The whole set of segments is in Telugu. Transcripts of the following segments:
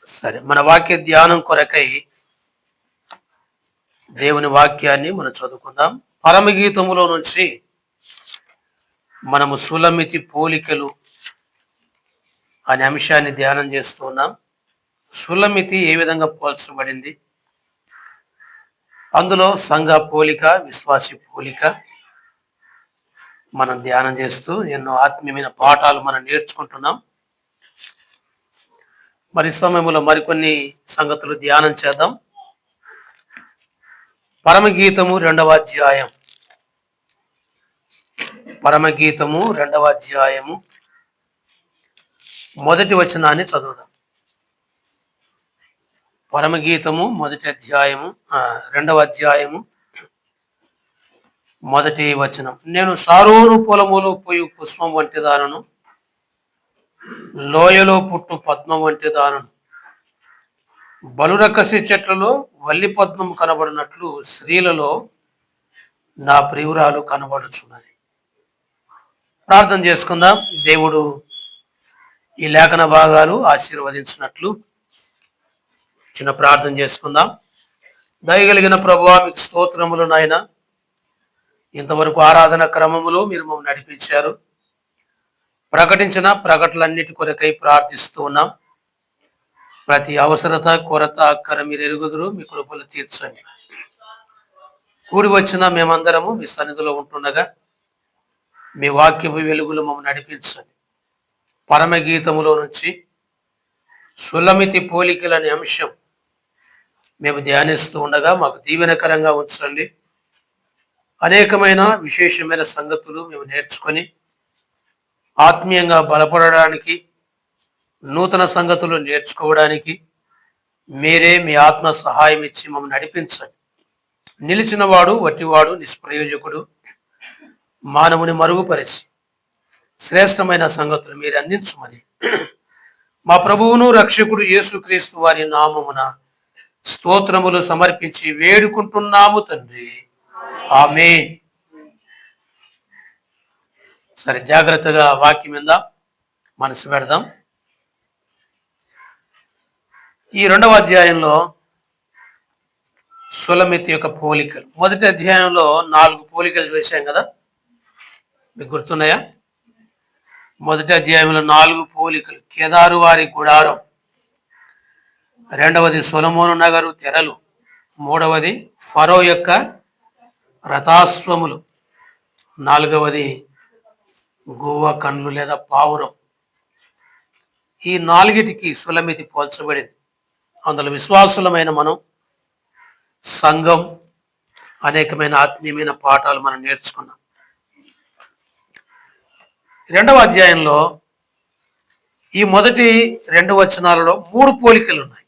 సరే, మన వాక్య ధ్యానం కొరకై దేవుని వాక్యాన్ని మనం చదువుకుందాం. పరమగీతములో నుంచి మనము సులమితి పోలికలు అనే అంశాన్ని ధ్యానం చేస్తున్నాం. సులమితి ఏ విధంగా పోల్చబడింది, అందులో సంఘ పోలిక, విశ్వాసి పోలిక మనం ధ్యానం చేస్తూ ఎన్నో ఆత్మీయమైన పాఠాలు మనం నేర్చుకుంటున్నాం. మరి సమయంలో మరికొన్ని సంగతులు ధ్యానం చేద్దాం. పరమగీతము 2వ అధ్యాయం, పరమగీతము 2వ అధ్యాయము మొదటి వచనాన్ని చదువుదాం. పరమగీతము 2వ అధ్యాయము మొదటి వచనం. నేను సారోను పొలములో పోయి పుష్పం వంటి దానను, లోయలో పుట్టు పద్మం వంటి దానను. బలురకసి చెట్లలో వల్లి పద్మం కనబడినట్లు స్త్రీలలో నా ప్రియురాలు కనబడుచున్నది. ప్రార్థన చేసుకుందాం. దేవుడు ఈ లేఖన భాగాలు ఆశీర్వదించినట్లు చిన్న ప్రార్థన చేసుకుందాం. దయగలిగిన ప్రభువా, మీకు స్తోత్రములు నాయన. ఇంతవరకు ఆరాధన క్రమములో మీరు మమ్మల్ని నడిపించారు. ప్రకటించిన ప్రకటనలన్నిటి కొరకై ప్రార్థిస్తూ ఉన్నాం. ప్రతి అవసరత, కొరత, అక్కర మీరు ఎరుగుదురు. మీ కృపలు తీర్చండి. కూడి వచ్చిన మేమందరము మీ సన్నిధిలో ఉంటుండగా మీ వాక్యపు వెలుగులు మమ్మల్ని నడిపించండి. పరమగీతములో నుంచి సులమితి పోలికలనే అంశం మేము ధ్యానిస్తూ ఉండగా మాకు దీవెనకరంగా ఉంచండి. అనేకమైన విశేషమైన సంగతులు మేము నేర్చుకొని ఆత్మీయంగా బలపడడానికి, నూతన సంగతులు నేర్చుకోవడానికి మీరే మీ ఆత్మ సహాయం ఇచ్చి మమ్మల్ని నడిపించండి. నిలిచినవాడు వట్టివాడు, నిష్ప్రయోజకుడు, మానవుని మరుగుపరిచి శ్రేష్టమైన సంగతులు మీరు అందించమని మా ప్రభువును రక్షకుడు యేసుక్రీస్తు వారి నామమున స్తోత్రములు సమర్పించి వేడుకుంటున్నాము తండ్రి. ఆమేన్. సరే, జాగ్రత్తగా వాక్యం మీద మనసు పెడదాం. ఈ 2వ అధ్యాయంలో సులమితి యొక్క పోలికలు. మొదటి అధ్యాయంలో 4 పోలికలు చూసాం కదా, మీకు గుర్తున్నాయా? మొదటి అధ్యాయంలో 4 పోలికలు. కేదారు వారి గుడారం, 2వది సొలొమోను నగరు తెరలు, 3వది ఫరో యొక్క రథాశ్వములు, 4వది గువ్వ కన్నులు లేదా పావురం. ఈ 4టికి సులమితి పోల్చబడింది. అందులో విశ్వాసులమైన మనం, సంఘం, అనేకమైన ఆత్మీయమైన పాఠాలు మనం నేర్చుకున్నాం. 2వ అధ్యాయంలో ఈ మొదటి 2 వచనాలలో 3 పోలికలు ఉన్నాయి.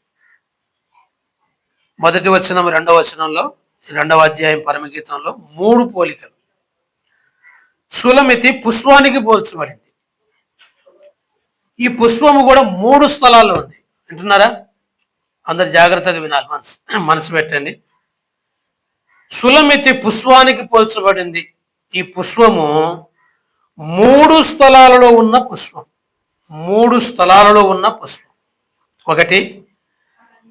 మొదటి వచనం, 2వ వచనంలో, 2వ అధ్యాయం పరమగీతంలో 3 పోలికలు. సులమితి పుష్పానికి పోల్చబడింది. ఈ పుష్పము కూడా 3 స్థలాల్లో ఉంది. వింటున్నారా? అందరు జాగ్రత్తగా వినాలి, మనసు పెట్టండి. సులమితి పుష్పానికి పోల్చబడింది. ఈ పుష్పము 3 స్థలాలలో ఉన్న పుష్పం. 3 స్థలాలలో ఉన్న పుష్పం. ఒకటి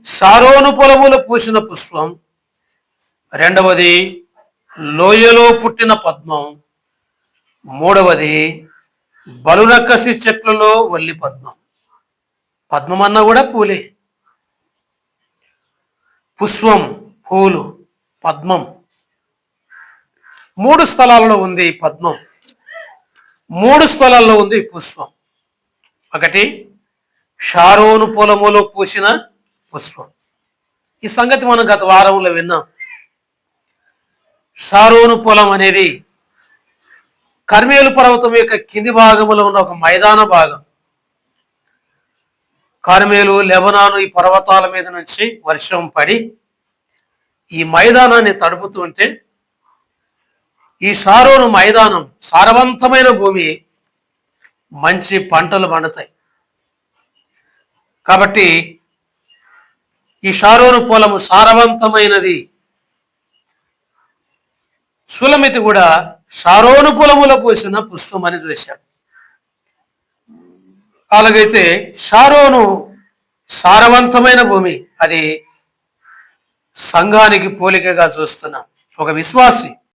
సారోను పొలములో పూసిన పుష్పం, 2వది లోయలో పుట్టిన పద్మం, 3వది బలురకసి చెట్లలో వల్లి పద్మం. పద్మం అన్నా కూడా పూలే. పుష్పం, పూలు, పద్మం 3 స్థలాలలో ఉంది ఈ పద్మం. 3 స్థలాల్లో ఉంది ఈ పుష్పం. ఒకటి షారోను పొలములో పూసిన పుష్పం. ఈ సంగతి మనం గత వారంలో విన్నాం. షారోను పొలం అనేది కర్మేలు పర్వతం యొక్క కింది భాగంలో ఉన్న ఒక మైదాన భాగం. కర్మేలు, లెబనాను ఈ పర్వతాల మీద నుంచి వర్షం పడి ఈ మైదానాన్ని తడుపుతూ ఉంటే ఈ షారోను మైదానం సారవంతమైన భూమి, మంచి పంటలు పండుతాయి. కాబట్టి ఈ షారోను పొలము సారవంతమైనది. సులమితి కూడా షారోను పొలములో పూసిన పుష్పం అని చూశాం. అలాగైతే షారోను సారవంతమైన భూమి. అది సంఘానికి పోలికగా చూస్తున్నాం. ఒక విశ్వాసి